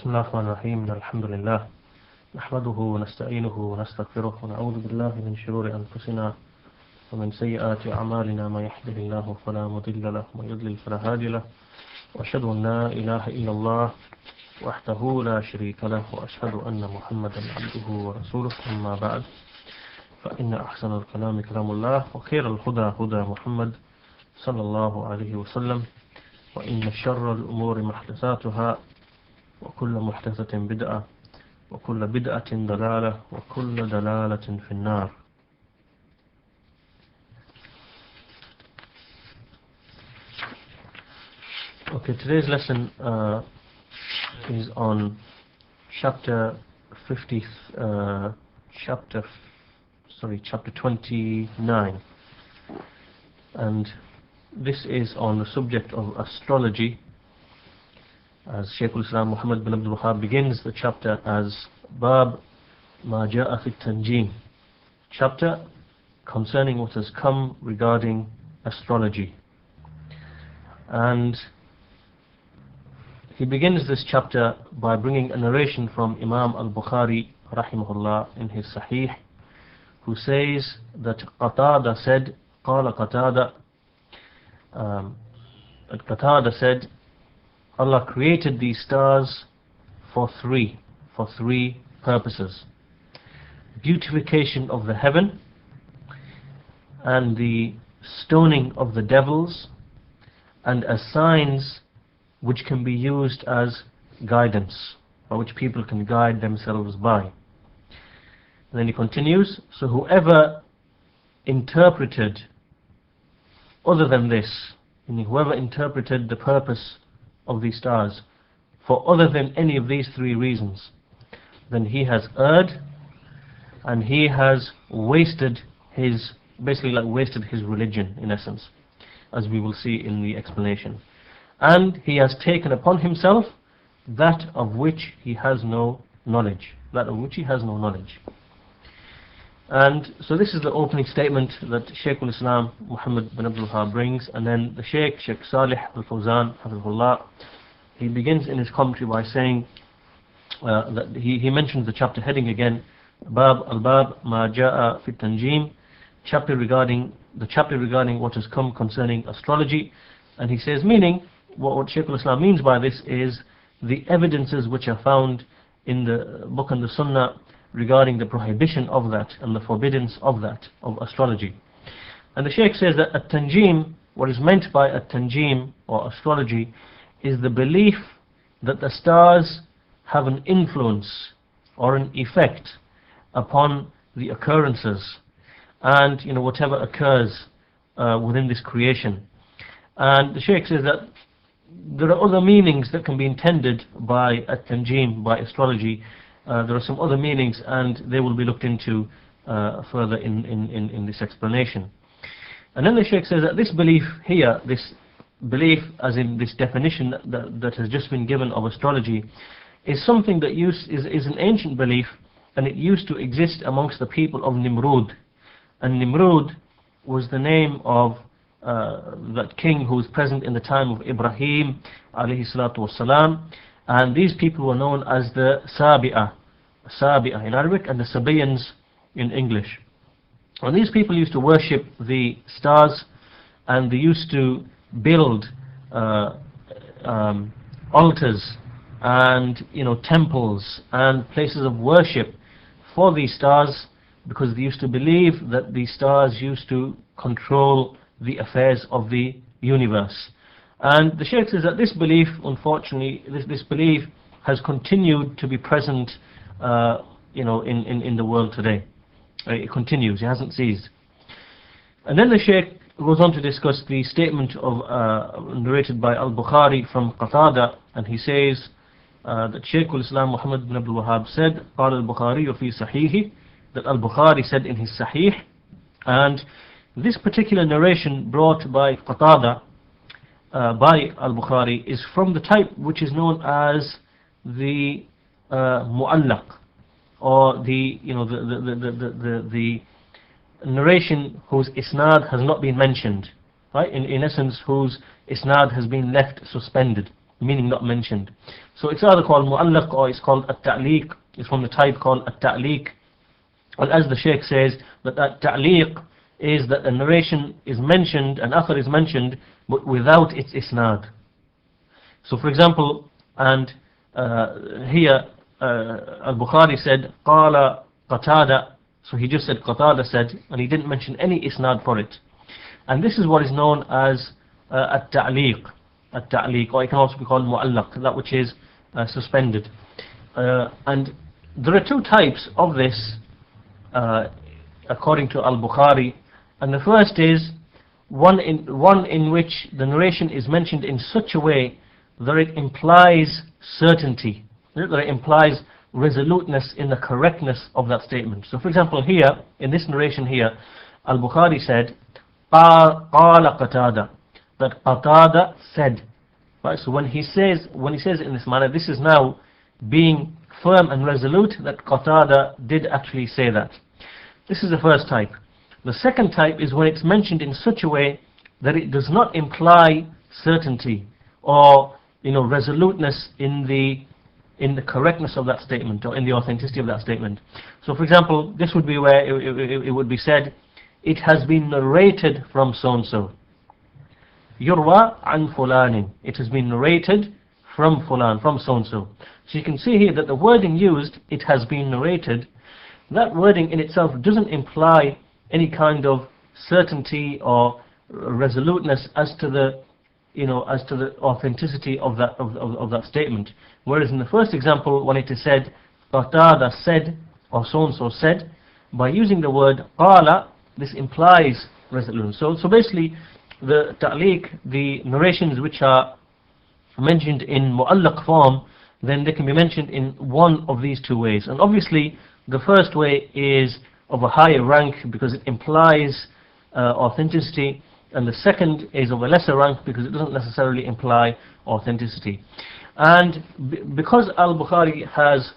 بسم الله الرحمن الرحيم الحمد لله نحمده ونستعينه ونستغفره ونعوذ بالله من شرور أنفسنا ومن سيئات أعمالنا ما يهده الله فلا مضل له ومن يضلل فلا هادي له وأشهد أن لا إله إلا الله وحده لا شريك له وأشهد أن محمدا عبده ورسوله أما بعد فإن أحسن الكلام كلام الله وخير الهدى هدى محمد صلى الله عليه وسلم وإن شر الأمور محدثاتها وكل محدثة بدعة وكل بدعة ضلالة وكل ضلالة في النار. Okay, today's lesson is on chapter 29, and this is on the subject of astrology, as Shaykhul Muhammad bin Abdul Wahhab begins the chapter as Bab Ma Ja'a fi Tanjim, chapter concerning what has come regarding astrology. And he begins this chapter by bringing a narration from Imam al-Bukhari rahimah-ullah in his Sahih, who says that Qatada said, Qala Qatada said, Allah created these stars for three purposes: beautification of the heaven, and the stoning of the devils, and as signs which can be used as guidance, or which people can guide themselves by. And then he continues, so whoever interpreted other than this, meaning whoever interpreted the purpose of these stars for other than any of these three reasons, then he has erred, and he has wasted his, wasted his religion in essence, as we will see in the explanation. And he has taken upon himself that of which he has no knowledge. And so this is the opening statement that Shaykhul Islam Muhammad bin Abdul Wahhab brings, and then the Shaykh Salih al-Fawzan, hafidha-ullah, he begins in his commentary by saying that he mentions the chapter heading again, Bab Ma Ja'a fi Tanjim, chapter regarding what has come concerning astrology. And he says, meaning what Shaykhul Islam means by this is the evidences which are found in the book and the sunnah regarding the prohibition of that and the forbiddance of that, of astrology. And the Shaykh says that at-tanjim, what is meant by at-tanjim or astrology, is the belief that the stars have an influence or an effect upon the occurrences and whatever occurs within this creation. And the Shaykh says that there are other meanings that can be intended by at-tanjim, by astrology. There are some other meanings, and they will be looked into further in this explanation. And then the Shaykh says that this belief here, this belief as in this definition that has just been given of astrology, is something that is an ancient belief, and it used to exist amongst the people of Nimrud. And Nimrud was the name of that king who was present in the time of Ibrahim alayhi salatu wassalam. And these people were known as the Sabi'a in Arabic, and the Sabaeans in English. And these people used to worship the stars, and they used to build altars and temples and places of worship for these stars, because they used to believe that these stars used to control the affairs of the universe. And the Shaykh says that this belief, unfortunately, this belief has continued to be present in the world today. It continues, it hasn't ceased. And then the Shaykh goes on to discuss the statement of narrated by al-Bukhari from Qatada, and he says that Shaykhul Islam Muhammad bin Abdul Wahhab said, قال البخاري في صحيحه, that al-Bukhari said in his Sahih. And this particular narration brought by Qatada by al-Bukhari is from the type which is known as the mu'allaq, or the narration whose isnad has not been mentioned, right? In essence, whose isnad has been left suspended, meaning not mentioned. So it's either called mu'allaq or it's called at-ta'liq. It's from the type called at-ta'liq. And as the Shaykh says, that at-ta'liq is that a narration is mentioned, an athar is mentioned, but without its isnad. So for example, and here al-Bukhari said, قال قتادة, so he just said Qatada said, and he didn't mention any isnad for it. And this is what is known as at-ta'liq, or it can also be called mu'allaq, that which is suspended. And there are two types of this, according to al-Bukhari. And the first is one in which the narration is mentioned in such a way that it implies certainty, that it implies resoluteness in the correctness of that statement. So for example here, in this narration here, al-Bukhari said, قَالَ قَتَادَ, that Qatada said. Right? So when he says it in this manner, this is now being firm and resolute that Qatada did actually say that. This is the first type. The second type is when it's mentioned in such a way that it does not imply certainty or resoluteness in the correctness of that statement or in the authenticity of that statement. So for example, this would be where it would be said, it has been narrated from so-and-so. Yurwa an fulanin. It has been narrated from fulan, from so-and-so. So you can see here that the wording used, it has been narrated, that wording in itself doesn't imply any kind of certainty or resoluteness as to the authenticity of that statement. Whereas in the first example, when it is said, Qatada said, or so-and-so said, by using the word qala, this implies resoluteness. So basically, the ta'liq, the narrations which are mentioned in mu'allaq form, then they can be mentioned in one of these two ways. And obviously, the first way is of a higher rank because it implies authenticity, and the second is of a lesser rank because it doesn't necessarily imply authenticity. And because al-Bukhari has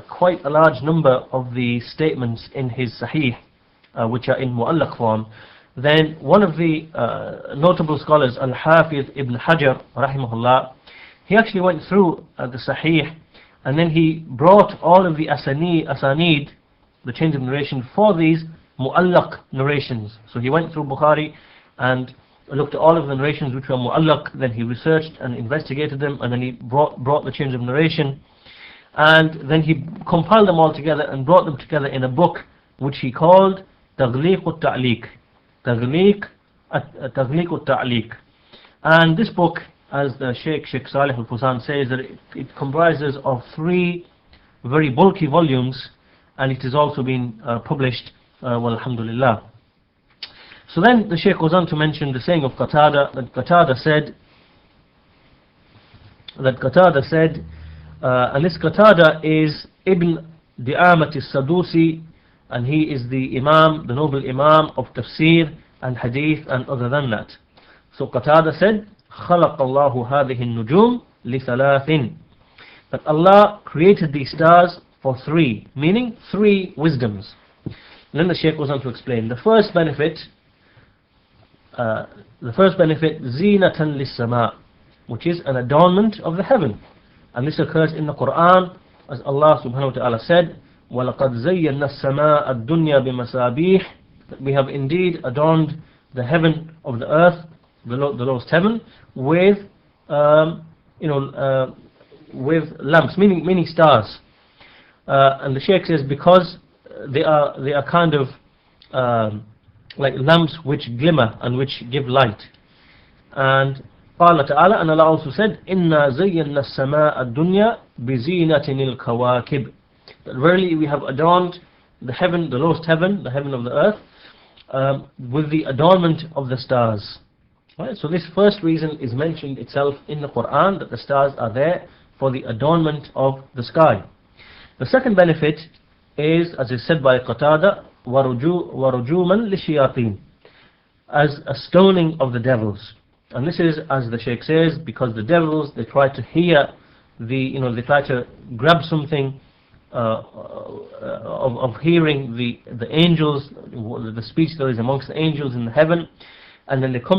quite a large number of the statements in his Sahih, which are in mu'allaq form, then one of the notable scholars, al-Hafiz ibn Hajar, rahimah-ullah, he actually went through the Sahih, and then he brought all of the asanid, the chains of narration, for these mu'allaq narrations. So he went through Bukhari and looked at all of the narrations which were mu'allaq, then he researched and investigated them, and then he brought the chains of narration, and then he compiled them all together and brought them together in a book which he called Taghliq-ut-Ta'liq. Taghliq-ut-Ta'liq. And this book, as the Shaykh Salih al-Fawzan says, that it comprises of 3 very bulky volumes, and it has also been published, well, alhamdulillah. So then the Shaykh goes on to mention the saying of Qatada, that Qatada said, and this Qatada is Ibn Di'amat al-Sadusi, and he is the Imam, the noble Imam of Tafsir and Hadith and other than that. So Qatada said, خَلَقَ اللَّهُ هَذِهِ النُّجُومِ لِثَلَاثٍ, that Allah created these stars for 3, meaning 3 wisdoms. And then the Shaykh goes on to explain. The first benefit, زِينَةً لِلسَّمَاءِ, which is an adornment of the heaven. And this occurs in the Quran, as Allah subhanahu wa ta'ala said, وَلَقَدْ زَيَّنَّا السَّمَاءَ الدُّنْيَا بِمَصَابِيحِ, that we have indeed adorned the heaven of the earth, the lowest heaven, with with lamps, meaning stars. And the Shaykh says because they are kind of like lamps which glimmer and which give light. And قال تعالى, and Allah also said, إِنَّا زَيَّنَّا السَّمَاءَ الدُّنْيا بِزِينَةٍ الْكَوَاكِبِ, that verily we have adorned the heaven, the lowest heaven, the heaven of the earth, with the adornment of the stars. Right? So this first reason is mentioned itself in the Quran, that the stars are there for the adornment of the sky. The second benefit is, as is said by Qatada, وَرُجُومًا لِلشَّيَاطِينَ, as a stoning of the devils. And this is, as the Shaykh says, because the devils, they try to hear they try to grab something of hearing the angels, the speech there is amongst the angels in heaven, and then they come